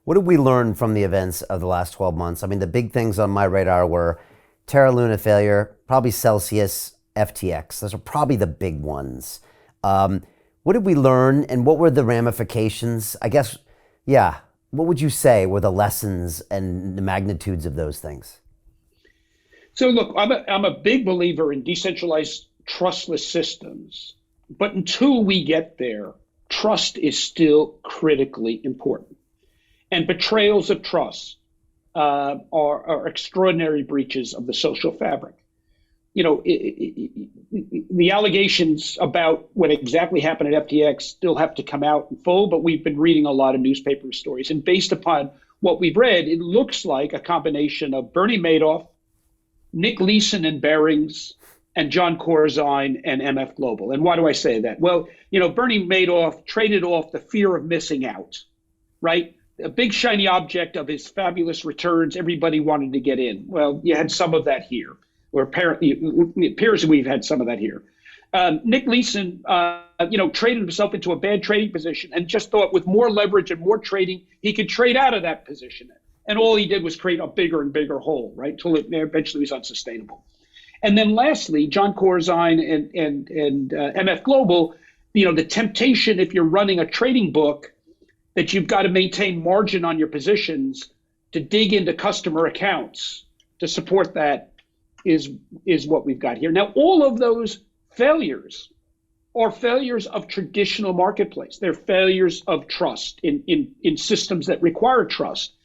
What did we learn from the events of the last 12 months? I mean, the big things on my radar were Terra Luna failure, probably Celsius, FTX. Those are probably the big ones. What did we learn and what were the ramifications? I guess, yeah, what would you say were the lessons and the magnitudes of those things? So look, I'm a big believer in decentralized trustless systems, but until we get there, trust is still critically important. And betrayals of trust are extraordinary breaches of the social fabric. You know, the allegations about what exactly happened at FTX still have to come out in full, but we've been reading a lot of newspaper stories. And based upon what we've read, it looks like a combination of Bernie Madoff, Nick Leeson and Barings, and John Corzine and MF Global. And why do I say that? Well, you know, Bernie Madoff traded off the fear of missing out, right? A big shiny object of his fabulous returns, everybody wanted to get in. Well, you had some of that here, or apparently it appears we've had some of that here. Nick Leeson, traded himself into a bad trading position and just thought with more leverage and more trading, he could trade out of that position. And all he did was create a bigger and bigger hole, right? Till it eventually was unsustainable. And then lastly, John Corzine and MF Global, you know, the temptation if you're running a trading book that you've got to maintain margin on your positions to dig into customer accounts to support that is what we've got here. Now, all of those failures are failures of traditional marketplace. They're failures of trust in systems that require trust.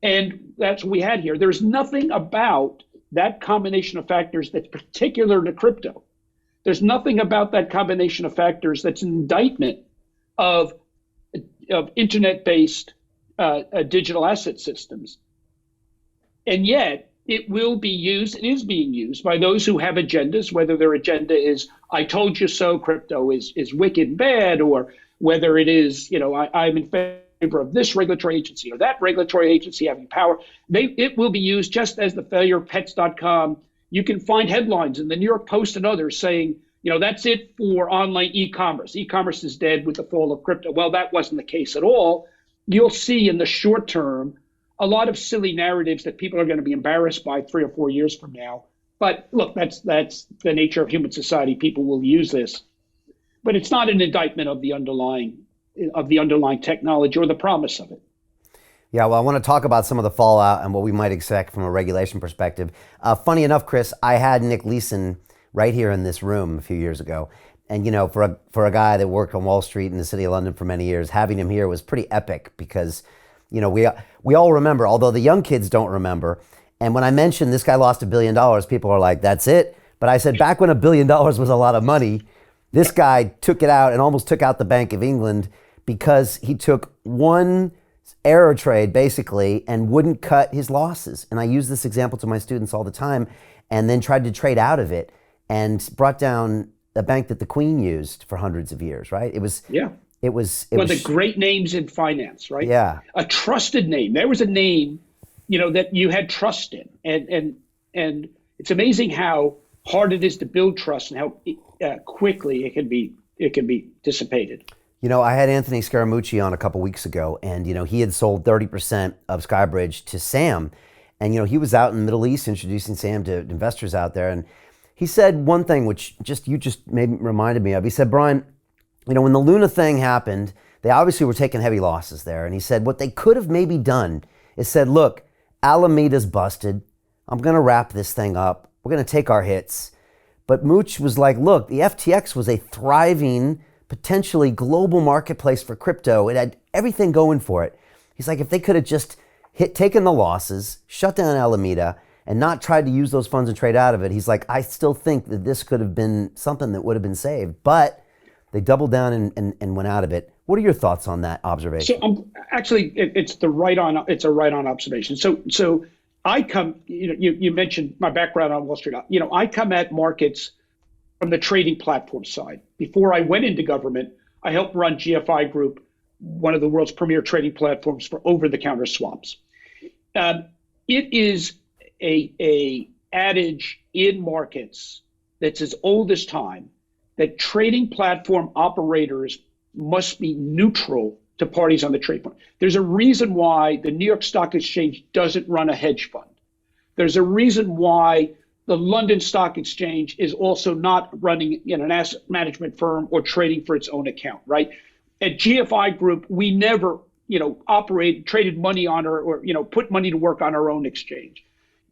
And that's what we had here. There's nothing about that combination of factors that's particular to crypto. There's nothing about that combination of factors that's an indictment of internet-based digital asset systems. And yet it will be used, it is being used by those who have agendas, whether their agenda is, I told you so, crypto is wicked and bad, or whether it is, you know, I'm in favor of this regulatory agency or that regulatory agency having power. It will be used just as the failure of pets.com. You can find headlines in the New York Post and others saying, you know, that's it for online e-commerce. E-commerce is dead with the fall of crypto. Well, that wasn't the case at all. You'll see in the short term a lot of silly narratives that people are going to be embarrassed by 3 or 4 years from now. But look, that's the nature of human society. People will use this, but it's not an indictment of the underlying technology or the promise of it. Yeah, well, I want to talk about some of the fallout and what we might expect from a regulation perspective. Funny enough, Chris, I had Nick Leeson right here in this room a few years ago. And, you know, for a guy that worked on Wall Street in the city of London for many years, having him here was pretty epic because, you know, we all remember, although the young kids don't remember. And when I mentioned this guy lost $1 billion, people are like, that's it. But I said, back when $1 billion was a lot of money, this guy took it out and almost took out the Bank of England because he took one error trade basically and wouldn't cut his losses. And I use this example to my students all the time, and then tried to trade out of it and brought down a bank that the Queen used for hundreds of years, right? It was one of the great names in finance, right? Yeah. A trusted name. There was a name, you know, that you had trust in. And it's amazing how hard it is to build trust and how quickly it can be dissipated. You know, I had Anthony Scaramucci on a couple weeks ago, and, you know, he had sold 30% of Skybridge to Sam. And, you know, he was out in the Middle East introducing Sam to investors out there. And he said one thing, which you just reminded me of. He said, Brian, you know, when the Luna thing happened, they obviously were taking heavy losses there. And he said what they could have maybe done is said, look, Alameda's busted. I'm going to wrap this thing up. We're going to take our hits. But Mooch was like, look, the FTX was a thriving, potentially global marketplace for crypto. It had everything going for it. He's like, if they could have just taken the losses, shut down Alameda, and not tried to use those funds and trade out of it, he's like, I still think that this could have been something that would have been saved. But they doubled down and went out of it. What are your thoughts on that observation? So actually, it's a right on observation. So I come, you know, you mentioned my background on Wall Street. You know, I come at markets from the trading platform side. Before I went into government, I helped run GFI Group, one of the world's premier trading platforms for over-the-counter swaps. It is a adage in markets that's as old as time that trading platform operators must be neutral to parties on the trade floor. There's a reason why the New York Stock Exchange doesn't run a hedge fund. There's a reason why the London Stock Exchange is also not running an asset management firm or trading for its own account, right? At GFI Group, we never, traded money on or put money to work on our own exchange.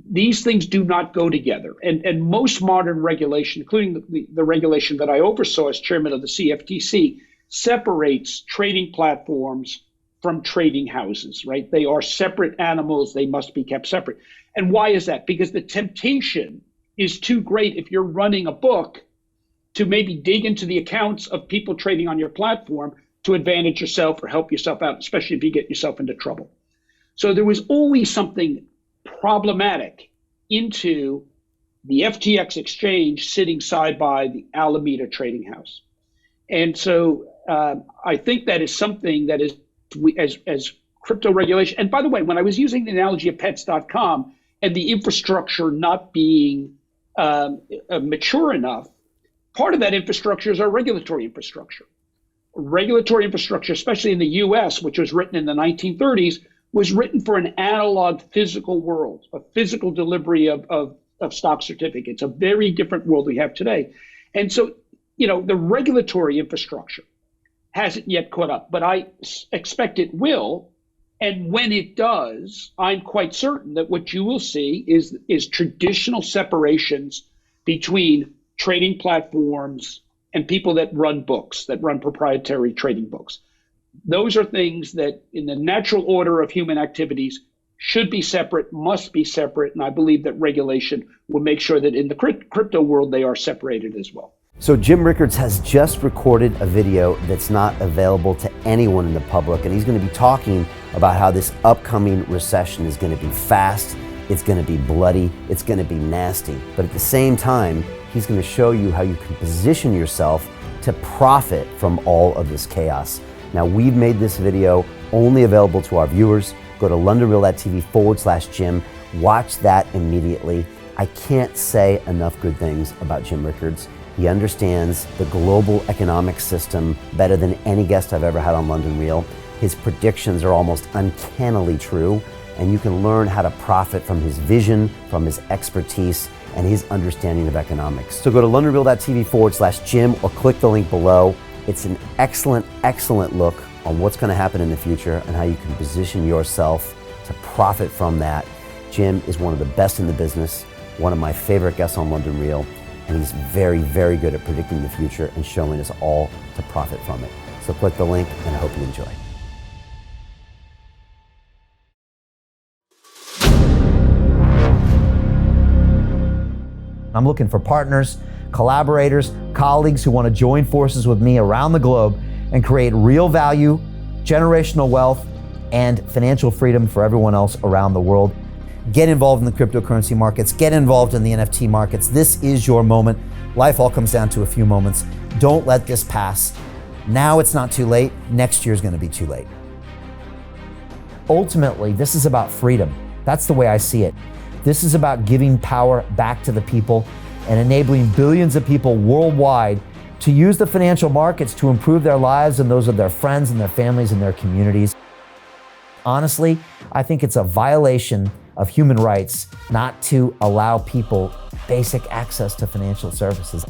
These things do not go together. And most modern regulation, including the regulation that I oversaw as chairman of the CFTC, separates trading platforms from trading houses, right? They are separate animals. They must be kept separate. And why is that? Because the temptation is too great if you're running a book to maybe dig into the accounts of people trading on your platform to advantage yourself or help yourself out, especially if you get yourself into trouble. So there was always something problematic into the FTX exchange sitting side by the Alameda trading house. And so I think that is something that is, as crypto regulation, and by the way, when I was using the analogy of pets.com and the infrastructure not being mature enough, part of that infrastructure is our regulatory infrastructure. Regulatory infrastructure, especially in the US, which was written in the 1930s, was written for an analog physical world, a physical delivery of stock certificates, a very different world we have today. And so, the regulatory infrastructure hasn't yet caught up, but I expect it will. And when it does, I'm quite certain that what you will see is traditional separations between trading platforms and people that run books, that run proprietary trading books. Those are things that in the natural order of human activities should be separate, must be separate. And I believe that regulation will make sure that in the crypto world, they are separated as well. So Jim Rickards has just recorded a video that's not available to anyone in the public, and he's going to be talking about how this upcoming recession is going to be fast, it's going to be bloody, it's going to be nasty. But at the same time, he's going to show you how you can position yourself to profit from all of this chaos. Now, we've made this video only available to our viewers. Go to londonreal.tv/Jim. Watch that immediately. I can't say enough good things about Jim Rickards. He understands the global economic system better than any guest I've ever had on London Real. His predictions are almost uncannily true, and you can learn how to profit from his vision, from his expertise, and his understanding of economics. So go to londonreal.tv/Jim or click the link below. It's an excellent, excellent look on what's going to happen in the future and how you can position yourself to profit from that. Jim is one of the best in the business, one of my favorite guests on London Real, and he's very, very good at predicting the future and showing us all to profit from it. So click the link, and I hope you enjoy. I'm looking for partners, collaborators, colleagues who want to join forces with me around the globe and create real value, generational wealth, and financial freedom for everyone else around the world. Get involved in the cryptocurrency markets, get involved in the NFT markets. This is your moment. Life all comes down to a few moments. Don't let this pass. Now it's not too late. Next year's going to be too late. Ultimately, this is about freedom. That's the way I see it. This is about giving power back to the people and enabling billions of people worldwide to use the financial markets to improve their lives and those of their friends and their families and their communities. Honestly, I think it's a violation of human rights not to allow people basic access to financial services.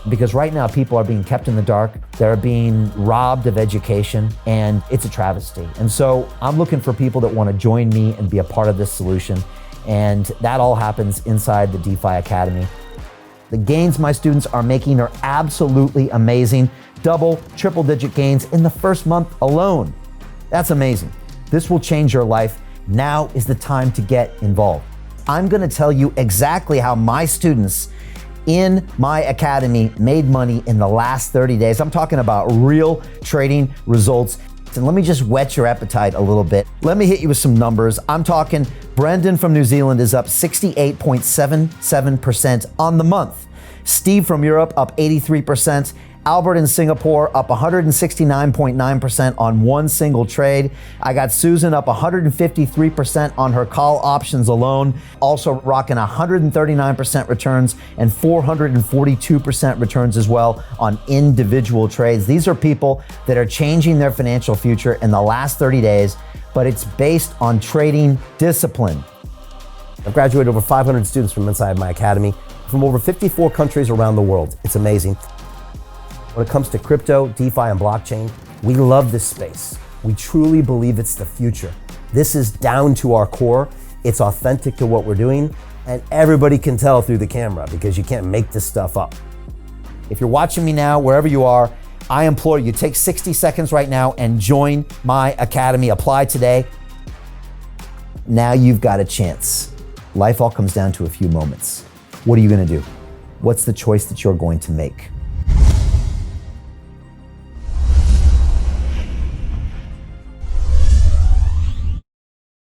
Because right now people are being kept in the dark, they're being robbed of education, and it's a travesty. And so I'm looking for people that want to join me and be a part of this solution. And that all happens inside the DeFi Academy. The gains my students are making are absolutely amazing. Double, triple digit gains in the first month alone. That's amazing. This will change your life. Now is the time to get involved. I'm going to tell you exactly how my students in my academy made money in the last 30 days. I'm talking about real trading results. And let me just whet your appetite a little bit. Let me hit you with some numbers. I'm talking Brendan from New Zealand is up 68.77% on the month. Steve from Europe up 83%. Albert in Singapore up 169.9% on one single trade. I got Susan up 153% on her call options alone, also rocking 139% returns and 442% returns as well on individual trades. These are people that are changing their financial future in the last 30 days, but it's based on trading discipline. I've graduated over 500 students from inside my academy from over 54 countries around the world. It's amazing. When it comes to crypto, DeFi, and blockchain, we love this space. We truly believe it's the future. This is down to our core. It's authentic to what we're doing, and everybody can tell through the camera because you can't make this stuff up. If you're watching me now, wherever you are, I implore you, take 60 seconds right now and join my academy. Apply today. Now you've got a chance. Life all comes down to a few moments. What are you going to do? What's the choice that you're going to make?